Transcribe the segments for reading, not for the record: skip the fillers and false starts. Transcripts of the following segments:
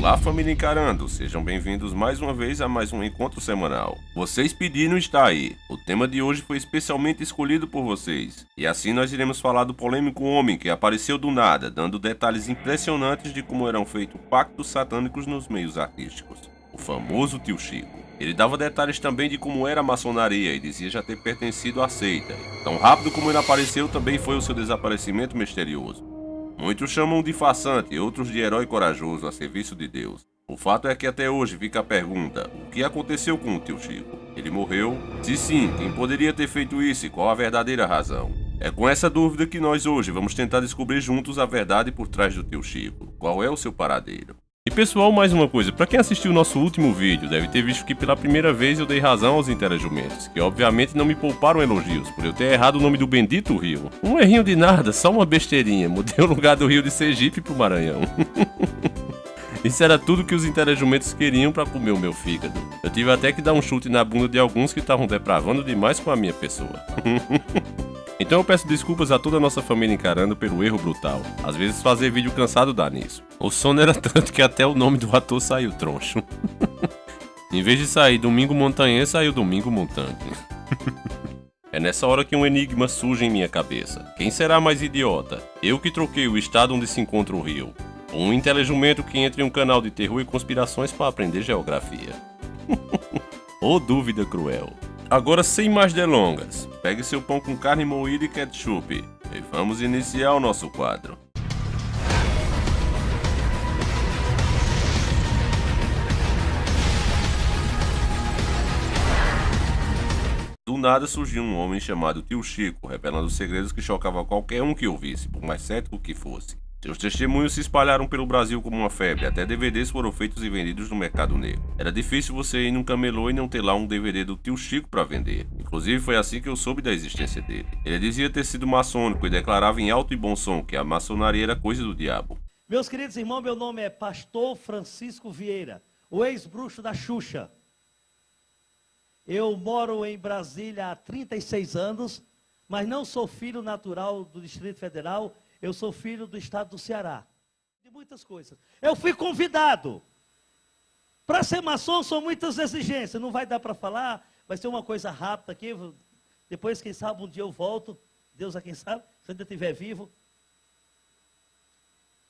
Olá, família Encarando, sejam bem-vindos mais uma vez a mais um encontro semanal. Vocês pediram, está aí. O tema de hoje foi especialmente escolhido por vocês. E assim nós iremos falar do polêmico homem que apareceu do nada, dando detalhes impressionantes de como eram feitos pactos satânicos nos meios artísticos. O famoso Tio Chico. Ele dava detalhes também de como era a maçonaria e dizia já ter pertencido à seita. Tão rápido como ele apareceu também foi o seu desaparecimento misterioso. Muitos chamam de farsante e outros de herói corajoso a serviço de Deus. O fato é que até hoje fica a pergunta: o que aconteceu com o Tio Chico? Ele morreu? Se sim, quem poderia ter feito isso e qual a verdadeira razão? É com essa dúvida que nós hoje vamos tentar descobrir juntos a verdade por trás do Tio Chico. Qual é o seu paradeiro? E pessoal, mais uma coisa, para quem assistiu o nosso último vídeo, deve ter visto que pela primeira vez eu dei razão aos interajumentos, que obviamente não me pouparam elogios, por eu ter errado o nome do bendito rio. Um errinho de nada, só uma besteirinha, mudei o lugar do rio de Sergipe pro Maranhão. Isso era tudo que os interajumentos queriam para comer o meu fígado. Eu tive até que dar um chute na bunda de alguns que estavam depravando demais com a minha pessoa. Então eu peço desculpas a toda a nossa família Encarando pelo erro brutal. Às vezes fazer vídeo cansado dá nisso. O sono era tanto que até o nome do ator saiu troncho. Em vez de sair Domingo Montanhês, saiu Domingo Montante. É nessa hora que um enigma surge em minha cabeça. Quem será mais idiota? Eu que troquei o estado onde se encontra o rio. Ou um inteligumento que entra em um canal de terror e conspirações para aprender geografia. Ô dúvida cruel. Agora, sem mais delongas, pegue seu pão com carne moída e ketchup e vamos iniciar o nosso quadro. Do nada surgiu um homem chamado Tio Chico, revelando segredos que chocavam qualquer um que ouvisse, por mais cético que fosse. Seus testemunhos se espalharam pelo Brasil como uma febre, até DVDs foram feitos e vendidos no mercado negro. Era difícil você ir num camelô e não ter lá um DVD do Tio Chico para vender. Inclusive foi assim que eu soube da existência dele. Ele dizia ter sido maçônico e declarava em alto e bom som que a maçonaria era coisa do diabo. Meus queridos irmãos, meu nome é Pastor Francisco Vieira, o ex-bruxo da Xuxa. Eu moro em Brasília há 36 anos, mas não sou filho natural do Distrito Federal. Eu sou filho do estado do Ceará. De muitas coisas. Eu fui convidado. Para ser maçom são muitas exigências. Não vai dar para falar. Vai ser uma coisa rápida aqui. Depois, quem sabe, um dia eu volto. Deus é quem sabe, se ainda estiver vivo.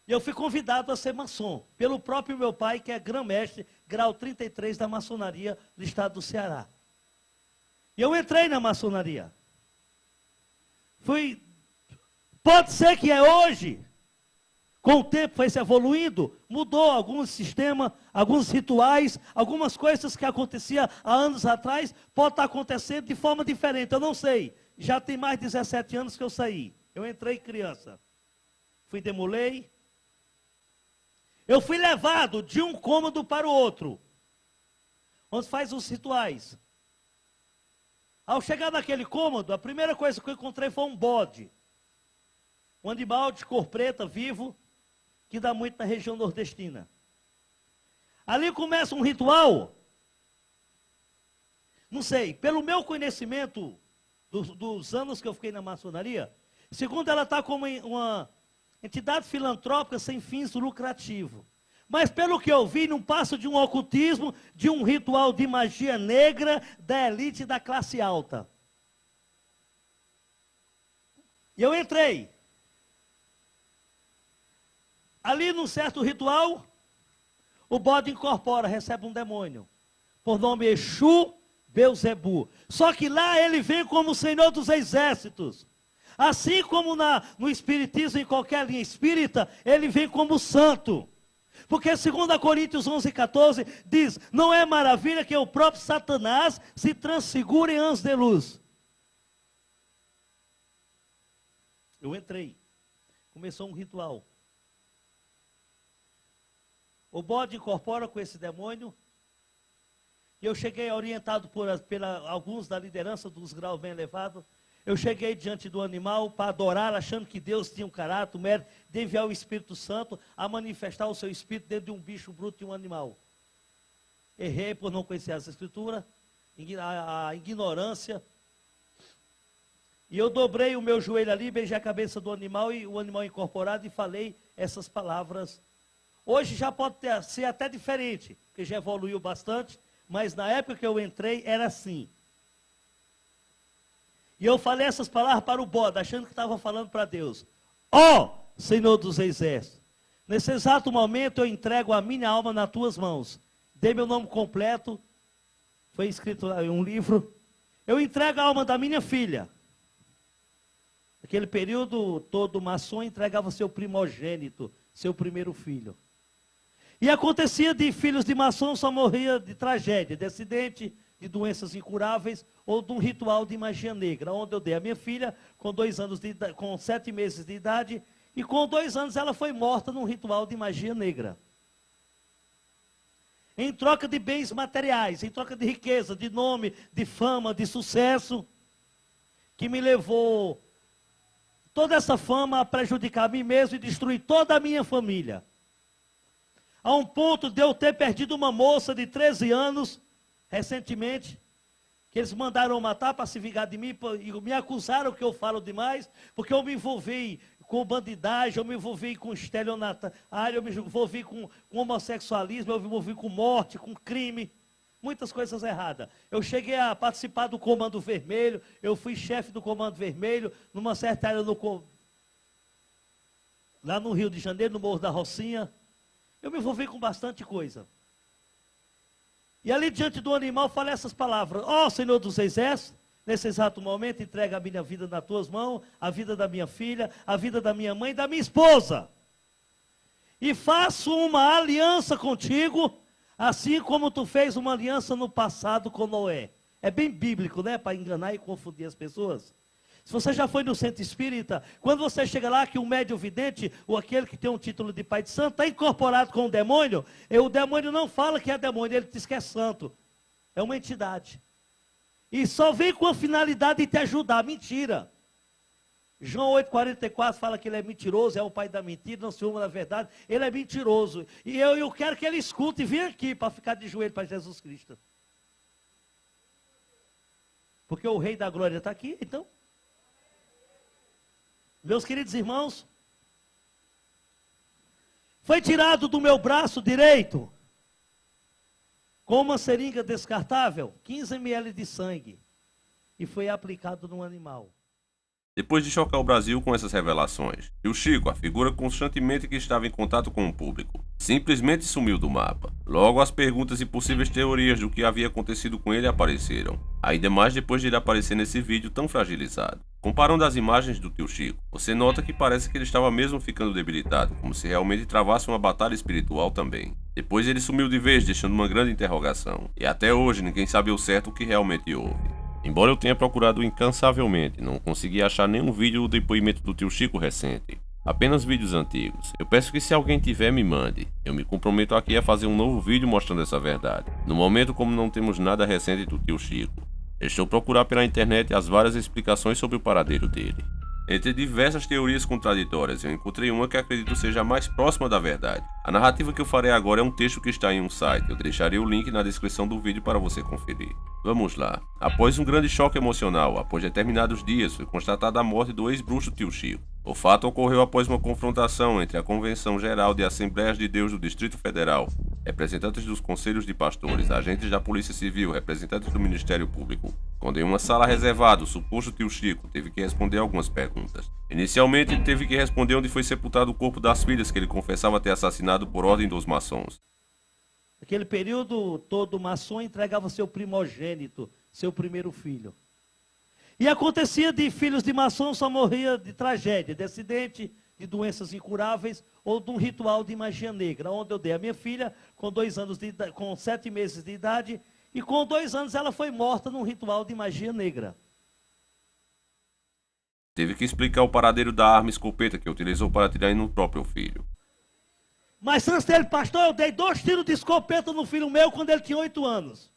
E eu fui convidado a ser maçom. Pelo próprio meu pai, que é grão-mestre, grau 33 da maçonaria do estado do Ceará. E eu entrei na maçonaria. Pode ser que é hoje, com o tempo foi se evoluindo, mudou alguns sistemas, alguns rituais, algumas coisas que aconteciam há anos atrás, pode estar acontecendo de forma diferente, eu não sei. Já tem mais de 17 anos que eu saí, eu entrei criança, demolei, eu fui levado de um cômodo para o outro, onde faz os rituais. Ao chegar naquele cômodo, a primeira coisa que eu encontrei foi um bode. Um animal de cor preta, vivo, que dá muito na região nordestina. Ali começa um ritual, não sei, pelo meu conhecimento dos anos que eu fiquei na maçonaria, segundo ela está como uma entidade filantrópica sem fins lucrativos. Mas pelo que eu vi, não passa de um ocultismo, de um ritual de magia negra da elite da classe alta. E eu entrei. Ali num certo ritual, o bode incorpora, recebe um demônio, por nome Exu Beuzebu. Só que lá ele vem como o Senhor dos Exércitos. Assim como no Espiritismo, em qualquer linha espírita, ele vem como santo. Porque segundo a Coríntios 11:14, diz, não é maravilha que o próprio Satanás se transfigure em anjos de luz. Eu entrei, começou um ritual. O bode incorpora com esse demônio. E eu cheguei orientado por alguns da liderança dos graus bem elevados. Eu cheguei diante do animal para adorar, achando que Deus tinha um caráter, o mérito de enviar o Espírito Santo a manifestar o seu espírito dentro de um bicho bruto e um animal. Errei por não conhecer as escrituras, a ignorância. E eu dobrei o meu joelho ali, beijei a cabeça do animal e o animal incorporado e falei essas palavras. Hoje já pode ser até diferente, porque já evoluiu bastante, mas na época que eu entrei era assim. E eu falei essas palavras para o bode, achando que estava falando para Deus. Ó, Senhor dos Exércitos, nesse exato momento eu entrego a minha alma nas tuas mãos. Dê meu nome completo, foi escrito em um livro. Eu entrego a alma da minha filha. Naquele período, todo maçom entregava seu primogênito, seu primeiro filho. E acontecia de filhos de maçom só morria de tragédia, de acidente, de doenças incuráveis ou de um ritual de magia negra, onde eu dei a minha filha com 2 anos de idade, com 7 meses de idade, e com 2 anos ela foi morta num ritual de magia negra. Em troca de bens materiais, em troca de riqueza, de nome, de fama, de sucesso, que me levou toda essa fama a prejudicar a mim mesmo e destruir toda a minha família. A um ponto de eu ter perdido uma moça de 13 anos, recentemente, que eles mandaram matar para se vingar de mim, e me acusaram que eu falo demais, porque eu me envolvi com bandidagem, eu me envolvi com estelionatário, eu me envolvi com homossexualismo, eu me envolvi com morte, com crime, muitas coisas erradas. Eu cheguei a participar do Comando Vermelho, eu fui chefe do Comando Vermelho, numa certa área lá no Rio de Janeiro, no Morro da Rocinha. Eu me envolvi com bastante coisa. E ali diante do animal falei essas palavras. Ó, Senhor dos Exércitos, nesse exato momento entrega a minha vida nas tuas mãos, a vida da minha filha, a vida da minha mãe e da minha esposa. E faço uma aliança contigo, assim como tu fez uma aliança no passado com Noé. É bem bíblico, né? Para enganar e confundir as pessoas. Se você já foi no centro espírita, quando você chega lá que um médium vidente, ou aquele que tem um título de pai de santo, está incorporado com o demônio não fala que é demônio, ele diz que é santo. É uma entidade. E só vem com a finalidade de te ajudar. Mentira. João 8,44 fala que ele é mentiroso, é o pai da mentira, não se uma da verdade. Ele é mentiroso. E eu quero que ele escute e venha aqui para ficar de joelho para Jesus Cristo. Porque o Rei da Glória está aqui, então. Meus queridos irmãos, foi tirado do meu braço direito, com uma seringa descartável, 15 ml de sangue, e foi aplicado no animal. Depois de chocar o Brasil com essas revelações, Tio Chico, a figura constantemente que estava em contato com o público, simplesmente sumiu do mapa. Logo as perguntas e possíveis teorias do que havia acontecido com ele apareceram, ainda mais depois de ele aparecer nesse vídeo tão fragilizado. Comparando as imagens do Tio Chico, você nota que parece que ele estava mesmo ficando debilitado, como se realmente travasse uma batalha espiritual também. Depois ele sumiu de vez, deixando uma grande interrogação, e até hoje ninguém sabe ao certo o que realmente houve. Embora eu tenha procurado incansavelmente, não consegui achar nenhum vídeo ou depoimento do Tio Chico recente. Apenas vídeos antigos. Eu peço que se alguém tiver, me mande. Eu me comprometo aqui a fazer um novo vídeo mostrando essa verdade. No momento, como não temos nada recente do Tio Chico, estou procurando pela internet as várias explicações sobre o paradeiro dele. Entre diversas teorias contraditórias, eu encontrei uma que acredito seja a mais próxima da verdade. A narrativa que eu farei agora é um texto que está em um site. Eu deixarei o link na descrição do vídeo para você conferir. Vamos lá. Após um grande choque emocional, após determinados dias, foi constatada a morte do ex-bruxo Tio Chico. O fato ocorreu após uma confrontação entre a Convenção Geral de Assembleias de Deus do Distrito Federal, representantes dos conselhos de pastores, agentes da Polícia Civil, representantes do Ministério Público, quando em uma sala reservada o suposto Tio Chico teve que responder algumas perguntas. Inicialmente ele teve que responder onde foi sepultado o corpo das filhas que ele confessava ter assassinado por ordem dos maçons. Naquele período, todo maçom entregava seu primogênito, seu primeiro filho. E acontecia de filhos de maçom só morria de tragédia, de acidente, de doenças incuráveis ou de um ritual de magia negra, onde eu dei a minha filha com 2 anos de idade, com 7 meses de idade, e com 2 anos ela foi morta num ritual de magia negra. Teve que explicar o paradeiro da arma escopeta que utilizou para atirar no próprio filho. Mas antes dele, pastor, eu dei 2 tiros de escopeta no filho meu quando ele tinha 8 anos.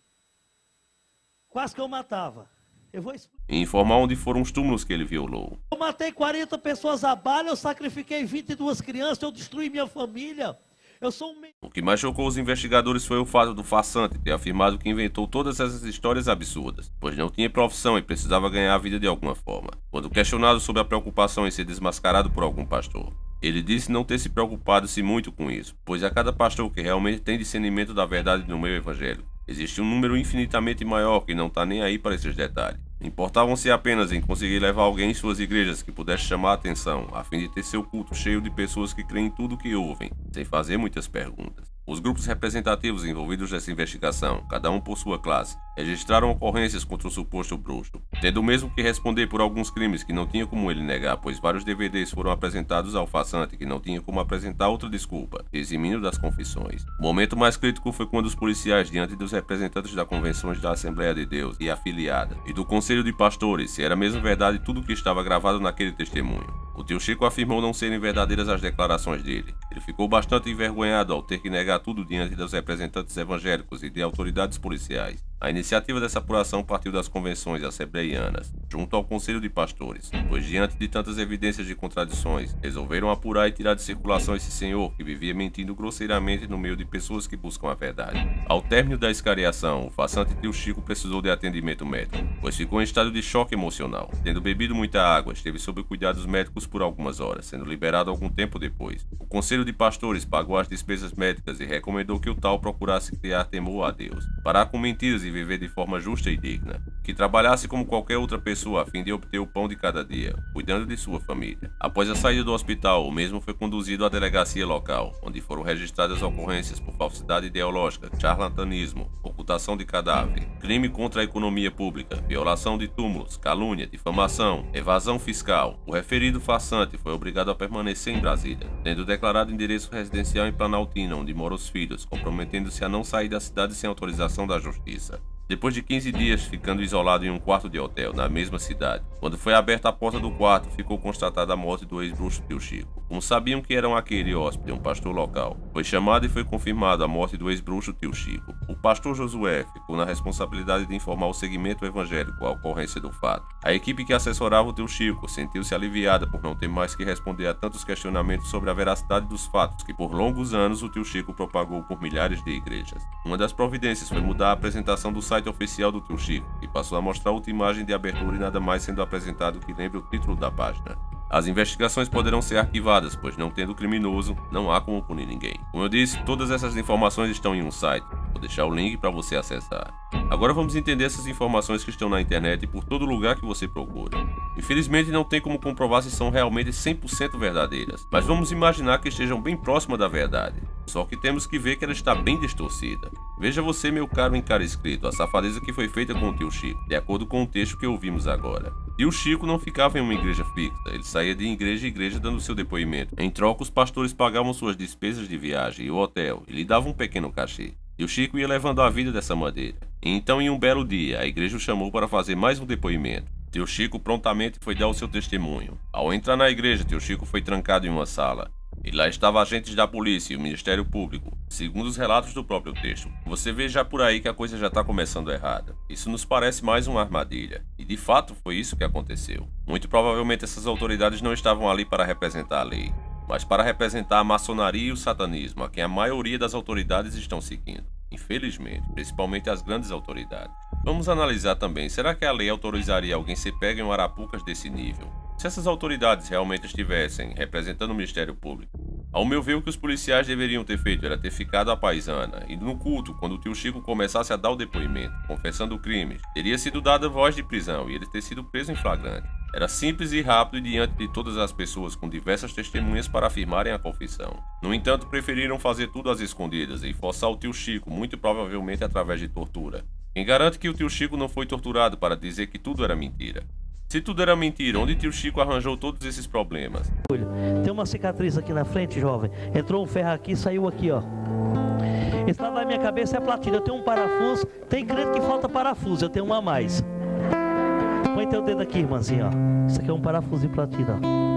Quase que eu matava. Eu vou explicar. E informar onde foram os túmulos que ele violou. Eu matei 40 pessoas a bala, eu sacrifiquei 22 crianças, eu destruí minha família. Eu sou um... O que mais chocou os investigadores foi o fato do farsante ter afirmado que inventou todas essas histórias absurdas, pois não tinha profissão e precisava ganhar a vida de alguma forma, quando questionado sobre a preocupação em ser desmascarado por algum pastor. Ele disse não ter se preocupado-se muito com isso, pois a cada pastor que realmente tem discernimento da verdade no meio evangélico, existe um número infinitamente maior que não está nem aí para esses detalhes. Importavam-se apenas em conseguir levar alguém em suas igrejas que pudesse chamar a atenção, a fim de ter seu culto cheio de pessoas que creem em tudo o que ouvem, sem fazer muitas perguntas. Os grupos representativos envolvidos nessa investigação, cada um por sua classe, registraram ocorrências contra o suposto bruxo, tendo mesmo que responder por alguns crimes que não tinha como ele negar, pois vários DVDs foram apresentados ao farsante que não tinha como apresentar outra desculpa, eximindo das confissões. O momento mais crítico foi quando os policiais, diante dos representantes da Convenções da Assembleia de Deus e afiliada, e do Conselho de Pastores, se era mesmo verdade tudo o que estava gravado naquele testemunho. O tio Chico afirmou não serem verdadeiras as declarações dele. Ele ficou bastante envergonhado ao ter que negar tudo diante dos representantes evangélicos e de autoridades policiais. A iniciativa dessa apuração partiu das convenções assembleianas, junto ao Conselho de Pastores, pois diante de tantas evidências de contradições, resolveram apurar e tirar de circulação esse senhor que vivia mentindo grosseiramente no meio de pessoas que buscam a verdade. Ao término da escariação, o farsante tio Chico precisou de atendimento médico, pois ficou em estado de choque emocional. Tendo bebido muita água, esteve sob cuidados médicos por algumas horas, sendo liberado algum tempo depois. O Conselho de Pastores pagou as despesas médicas e recomendou que o tal procurasse criar temor a Deus, parar com mentiras e viver de forma justa e digna, que trabalhasse como qualquer outra pessoa a fim de obter o pão de cada dia, cuidando de sua família. Após a saída do hospital, o mesmo foi conduzido à delegacia local, onde foram registradas ocorrências por falsidade ideológica, charlatanismo, ocultação de cadáver, crime contra a economia pública, violação de túmulos, calúnia, difamação, evasão fiscal. O referido farsante foi obrigado a permanecer em Brasília, tendo declarado endereço residencial em Planaltina, onde moram os filhos, comprometendo-se a não sair da cidade sem autorização da justiça. Depois de 15 dias ficando isolado em um quarto de hotel na mesma cidade, quando foi aberta a porta do quarto, ficou constatada a morte do ex-bruxo tio Chico. Como sabiam que eram aquele hóspede, um pastor local, foi chamado e foi confirmada a morte do ex-bruxo tio Chico. O pastor Josué ficou na responsabilidade de informar o segmento evangélico à ocorrência do fato. A equipe que assessorava o tio Chico sentiu-se aliviada por não ter mais que responder a tantos questionamentos sobre a veracidade dos fatos que por longos anos o tio Chico propagou por milhares de igrejas. Uma das providências foi mudar a apresentação do site oficial do tio Chico, que passou a mostrar outra imagem de abertura e nada mais sendo apresentado que lembre o título da página. As investigações poderão ser arquivadas, pois não tendo criminoso, não há como punir ninguém. Como eu disse, todas essas informações estão em um site. Vou deixar o link para você acessar. Agora vamos entender essas informações que estão na internet e por todo lugar que você procura. Infelizmente não tem como comprovar se são realmente 100% verdadeiras, mas vamos imaginar que estejam bem próximas da verdade. Só que temos que ver que ela está bem distorcida. Veja você, meu caro em cara escrito, a safadeza que foi feita com o tio Chico, de acordo com o texto que ouvimos agora. Tio Chico não ficava em uma igreja fixa, ele saía de igreja em igreja dando seu depoimento. Em troca, os pastores pagavam suas despesas de viagem e o hotel e lhe davam um pequeno cachê. E o Chico ia levando a vida dessa maneira. E então, em um belo dia, a igreja o chamou para fazer mais um depoimento. Tio Chico prontamente foi dar o seu testemunho. Ao entrar na igreja, tio Chico foi trancado em uma sala. E lá estavam agentes da polícia e o Ministério Público, segundo os relatos do próprio texto. Você vê já por aí que a coisa já está começando errada. Isso nos parece mais uma armadilha. E de fato foi isso que aconteceu. Muito provavelmente essas autoridades não estavam ali para representar a lei, mas para representar a maçonaria e o satanismo, a quem a maioria das autoridades estão seguindo. Infelizmente, principalmente as grandes autoridades. Vamos analisar também, será que a lei autorizaria alguém ser pego em um arapucas desse nível? Se essas autoridades realmente estivessem representando o Ministério Público, ao meu ver o que os policiais deveriam ter feito era ter ficado à paisana, e no culto, quando o tio Chico começasse a dar o depoimento, confessando o crime, teria sido dada voz de prisão e ele ter sido preso em flagrante. Era simples e rápido e diante de todas as pessoas com diversas testemunhas para afirmarem a confissão. No entanto, preferiram fazer tudo às escondidas e forçar o tio Chico, muito provavelmente através de tortura. Quem garante que o tio Chico não foi torturado para dizer que tudo era mentira? Se tudo era mentira, onde tio Chico arranjou todos esses problemas? Tem uma cicatriz aqui na frente, jovem. Entrou um ferro aqui e saiu aqui, ó. Está na minha cabeça é platina. Eu tenho um parafuso. Tem crente que falta parafuso. Eu tenho um a mais. Põe teu dedo aqui, irmãzinha, ó. Isso aqui é um parafuso de platina, ó.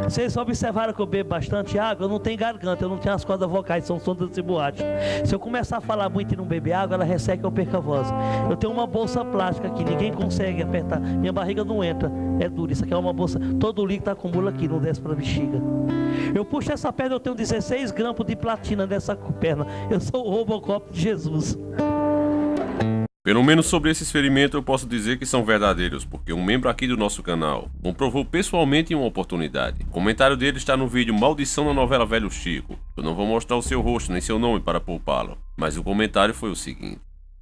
Vocês observaram que eu bebo bastante água? Eu não tenho garganta, eu não tenho as cordas vocais, são sondas de boate. Se eu começar a falar muito e não beber água, ela resseca e eu perco a voz. Eu tenho uma bolsa plástica aqui, ninguém consegue apertar, minha barriga não entra, é dura. Isso aqui é uma bolsa, todo o líquido acumula aqui, não desce para a bexiga. Eu puxo essa perna, eu tenho 16 grampos de platina nessa perna. Eu sou o Robocop de Jesus. Pelo menos sobre esses ferimentos eu posso dizer que são verdadeiros, porque um membro aqui do nosso canal comprovou pessoalmente em uma oportunidade. O comentário dele está no vídeo Maldição na Novela Velho Chico. Eu não vou mostrar o seu rosto nem seu nome para poupá-lo, mas o comentário foi o seguinte: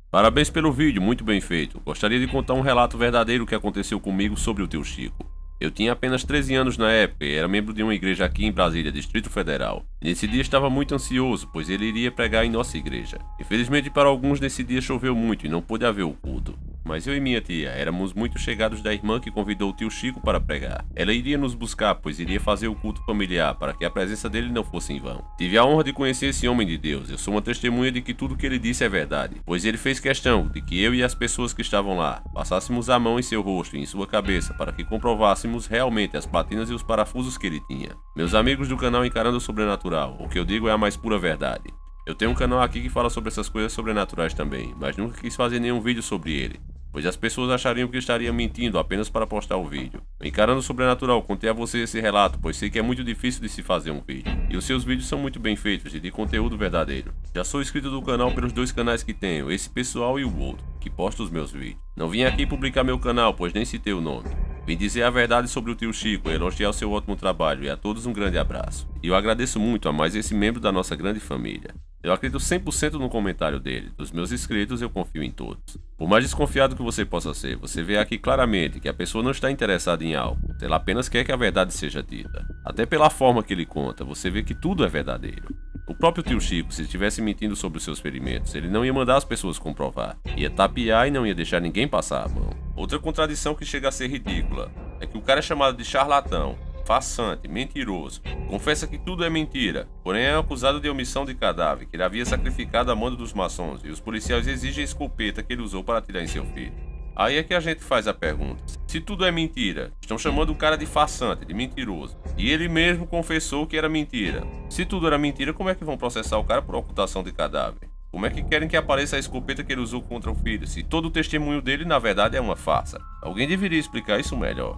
parabéns pelo vídeo, muito bem feito. Gostaria de contar um relato verdadeiro que aconteceu comigo sobre o tio Chico. Eu tinha apenas 13 anos na época e era membro de uma igreja aqui em Brasília, Distrito Federal. Nesse dia estava muito ansioso, pois ele iria pregar em nossa igreja. Infelizmente para alguns nesse dia choveu muito e não pôde haver o culto. Mas eu e minha tia éramos muito chegados da irmã que convidou o tio Chico para pregar. Ela iria nos buscar, pois iria fazer o culto familiar, para que a presença dele não fosse em vão. Tive a honra de conhecer esse homem de Deus. Eu sou uma testemunha de que tudo que ele disse é verdade, pois ele fez questão de que eu e as pessoas que estavam lá passássemos a mão em seu rosto e em sua cabeça para que comprovássemos realmente as platinas e os parafusos que ele tinha. Meus amigos do canal Encarando o Sobrenatural, o que eu digo é a mais pura verdade. Eu tenho um canal aqui que fala sobre essas coisas sobrenaturais também, mas nunca quis fazer nenhum vídeo sobre ele, pois as pessoas achariam que eu estaria mentindo apenas para postar o vídeo. Encarando o Sobrenatural, contei a você esse relato, pois sei que é muito difícil de se fazer um vídeo, e os seus vídeos são muito bem feitos e de conteúdo verdadeiro. Já sou inscrito do canal pelos dois canais que tenho, esse pessoal e o outro, que posta os meus vídeos. Não vim aqui publicar meu canal, pois nem citei o nome. Vim dizer a verdade sobre o tio Chico, elogiar o seu ótimo trabalho e a todos um grande abraço. E eu agradeço muito a mais esse membro da nossa grande família. Eu acredito 100% no comentário dele. Dos meus inscritos, eu confio em todos. Por mais desconfiado que você possa ser, você vê aqui claramente que a pessoa não está interessada em algo. Ela apenas quer que a verdade seja dita. Até pela forma que ele conta, você vê que tudo é verdadeiro. O próprio tio Chico, se estivesse mentindo sobre os seus ferimentos, ele não ia mandar as pessoas comprovar. Ia tapear e não ia deixar ninguém passar a mão. Outra contradição que chega a ser ridícula é que o cara é chamado de charlatão, farsante, mentiroso, confessa que tudo é mentira, porém é acusado de omissão de cadáver, que ele havia sacrificado a mando dos maçons, e os policiais exigem a escopeta que ele usou para atirar em seu filho. Aí é que a gente faz a pergunta: se tudo é mentira, estão chamando o cara de farsante, de mentiroso, e ele mesmo confessou que era mentira. Se tudo era mentira, como é que vão processar o cara por ocultação de cadáver? Como é que querem que apareça a escopeta que ele usou contra o filho, se todo o testemunho dele na verdade é uma farsa? Alguém deveria explicar isso melhor.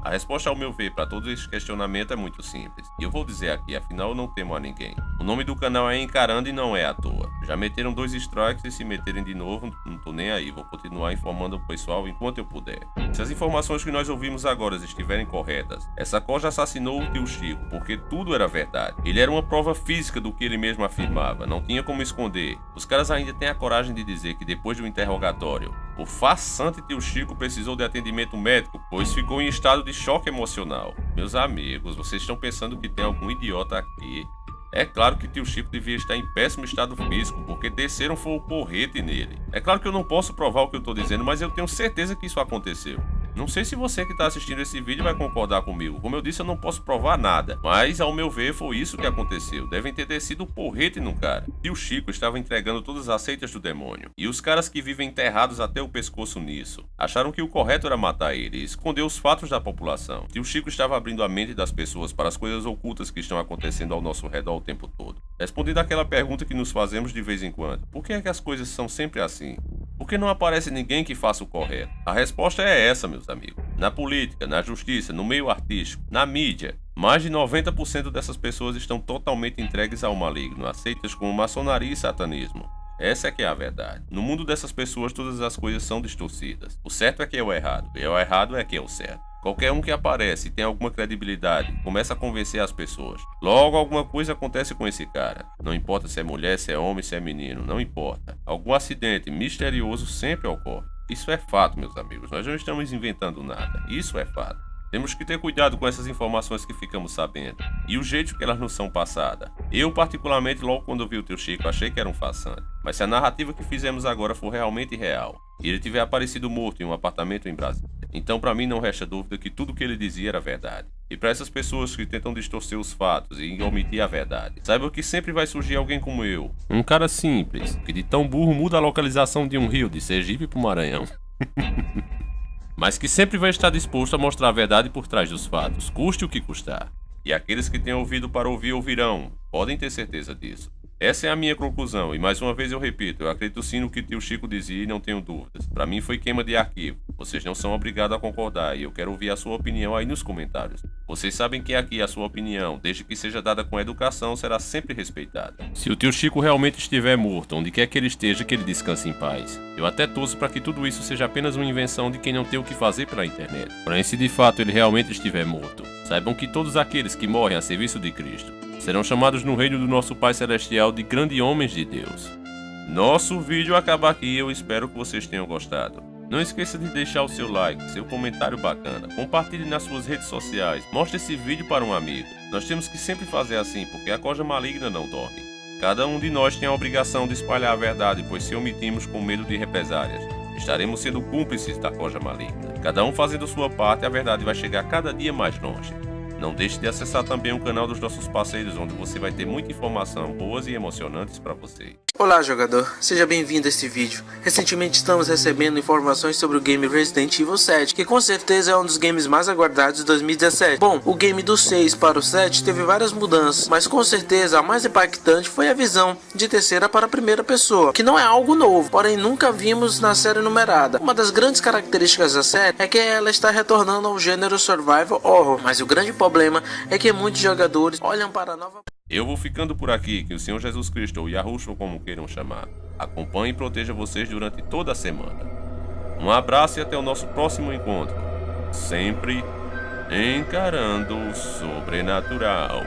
A resposta, ao meu ver, para todo esse questionamento é muito simples. E eu vou dizer aqui, afinal eu não temo a ninguém. O nome do canal é Encarando e não é à toa. Já meteram 2 strikes e se meterem de novo, não tô nem aí. Vou continuar informando o pessoal enquanto eu puder. Se as informações que nós ouvimos agora estiverem corretas, essa Coja assassinou o tio Chico, porque tudo era verdade. Ele era uma prova física do que ele mesmo afirmava, não tinha como esconder. Os caras ainda têm a coragem de dizer que depois do interrogatório, o farsante tio Chico precisou de atendimento médico, pois ficou em estado de choque emocional. Meus amigos, vocês estão pensando que tem algum idiota aqui? É claro que tio Chico devia estar em péssimo estado físico, porque desceram foi o porrete nele. É claro que eu não posso provar o que eu estou dizendo, mas eu tenho certeza que isso aconteceu. Não sei se você que está assistindo esse vídeo vai concordar comigo. Como eu disse, eu não posso provar nada, mas ao meu ver foi isso que aconteceu. Devem ter descido o porrete no cara. Tio Chico estava entregando todas as seitas do demônio, e os caras que vivem enterrados até o pescoço nisso acharam que o correto era matar ele e esconder os fatos da população. Tio Chico estava abrindo a mente das pessoas para as coisas ocultas que estão acontecendo ao nosso redor o tempo todo. Respondendo àquela pergunta que nos fazemos de vez em quando: por que é que as coisas são sempre assim? Por que não aparece ninguém que faça o correto? A resposta é essa, meus amigos. Na política, na justiça, no meio artístico, na mídia, mais de 90% dessas pessoas estão totalmente entregues ao maligno, aceitas como maçonaria e satanismo. Essa é que é a verdade. No mundo dessas pessoas, todas as coisas são distorcidas. O certo é que é o errado, e o errado é que é o certo. Qualquer um que aparece e tem alguma credibilidade começa a convencer as pessoas. Logo, alguma coisa acontece com esse cara. Não importa se é mulher, se é homem, se é menino, não importa. Algum acidente misterioso sempre ocorre. Isso é fato, meus amigos. Nós não estamos inventando nada. Isso é fato. Temos que ter cuidado com essas informações que ficamos sabendo e o jeito que elas nos são passadas. Eu, particularmente, logo quando eu vi o tio Chico, achei que era um farsante. Mas se a narrativa que fizemos agora for realmente real e ele tiver aparecido morto em um apartamento em Brasília, então para mim não resta dúvida que tudo que ele dizia era verdade. E para essas pessoas que tentam distorcer os fatos e omitir a verdade, saibam que sempre vai surgir alguém como eu, um cara simples, que de tão burro muda a localização de um rio de Sergipe para o Maranhão. Mas que sempre vai estar disposto a mostrar a verdade por trás dos fatos, custe o que custar. E aqueles que têm ouvido para ouvir, ouvirão. Podem ter certeza disso. Essa é a minha conclusão, e mais uma vez eu repito, eu acredito sim no que tio Chico dizia e não tenho dúvidas. Para mim foi queima de arquivo. Vocês não são obrigados a concordar, e eu quero ouvir a sua opinião aí nos comentários. Vocês sabem que aqui a sua opinião, desde que seja dada com educação, será sempre respeitada. Se o tio Chico realmente estiver morto, onde quer que ele esteja, que ele descanse em paz. Eu até torço para que tudo isso seja apenas uma invenção de quem não tem o que fazer pela internet. Porém, se de fato ele realmente estiver morto, saibam que todos aqueles que morrem a serviço de Cristo serão chamados no reino do nosso Pai Celestial de grandes homens de Deus. Nosso vídeo acaba aqui e eu espero que vocês tenham gostado. Não esqueça de deixar o seu like, seu comentário bacana, compartilhe nas suas redes sociais, mostre esse vídeo para um amigo. Nós temos que sempre fazer assim, porque a coja maligna não dorme. Cada um de nós tem a obrigação de espalhar a verdade, pois se omitimos com medo de represálias, estaremos sendo cúmplices da coja maligna. Cada um fazendo sua parte, a verdade vai chegar cada dia mais longe. Não deixe de acessar também o canal dos nossos parceiros, onde você vai ter muita informação boas e emocionantes para você. Olá jogador, seja bem-vindo a este vídeo. Recentemente estamos recebendo informações sobre o game Resident Evil 7, que com certeza é um dos games mais aguardados de 2017. Bom, o game do 6 para o 7 teve várias mudanças, mas com certeza a mais impactante foi a visão de terceira para a primeira pessoa, que não é algo novo, porém nunca vimos na série numerada. Uma das grandes características da série é que ela está retornando ao gênero Survival Horror, mas o grande problema é que muitos jogadores olham para a nova... Eu vou ficando por aqui, que o Senhor Jesus Cristo, ou Yahushua como queiram chamar, acompanhe e proteja vocês durante toda a semana. Um abraço e até o nosso próximo encontro, sempre encarando o sobrenatural.